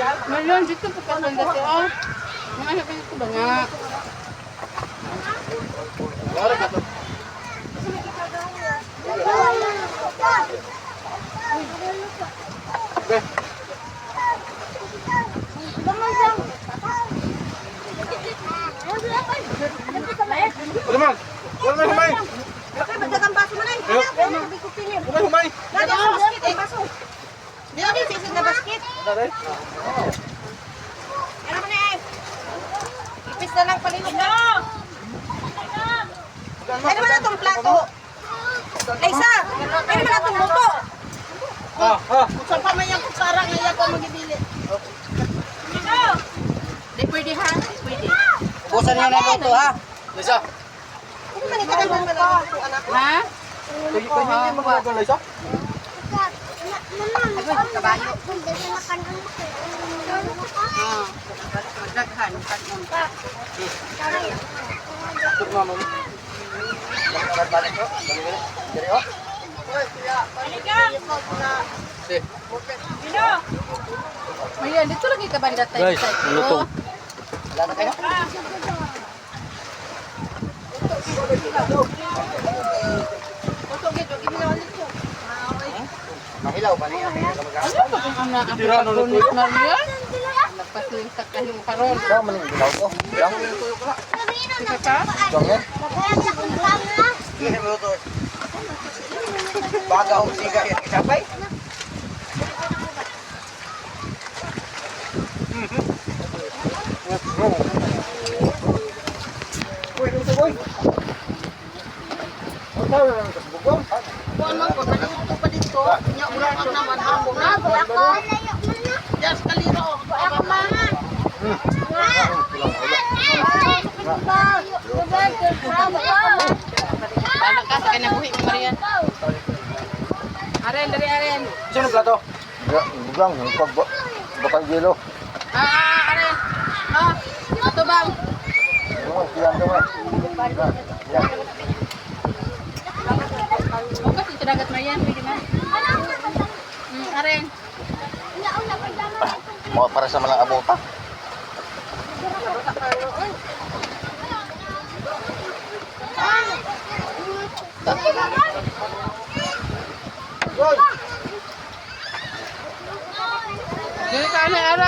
Ngayon, dito po ka ng dati, oh. Mga sabi ko ba nga? Wala ka to. Okay. Naman. Wala na humay. Okay, magdagang baso mo na eh. Sabi ko pilim. Humay humay. Lagi sa basket eh, baso. Di ako sisig na basket. Daray. Ano mo na eh? Ipis na lang palinog na. Ano naman na itong plato? Liza, ano naman na itong luto? Saan pa may yung kutsara ngayon ko magibili? Di pwede ha? Di pwede. Ubusan niyo ng luto ha. Lisa. Ano man ito naman na luto, anak? Ha? Kaya hindi mo mga Lisa. Kabayo. Ah. Magdaghan. Kanon. Tuk mama mo. Balik ko. Dali oh. Ayan, dito lagi ka banda tayo. Guys, lutong. Wala na kayo? Mahilaw ba niya? Ano ba kung ang nakapunit na riyan? Nagpasulintak kayo karon. Ikaw maning hilaw ko. Hilaw. Isa ka? Bangin. Hindi mo luto. Baga o siga yan isabay. Uy, luto boy. Kuan man ko, naluto pa dito. Nya ulang ang naman hambong na. Ako, yes, kaliro. Ako mga. Banak ka sa kanya buhi mo Marian. Aren, dari Aren. Sino plato? Bugang, bakal gelo. Aren. Ah, ito bang? Siyan doon. O kasi tinagat Marian, pwede man. Aren. Mau para sa malang abota. Dili ka na Aren.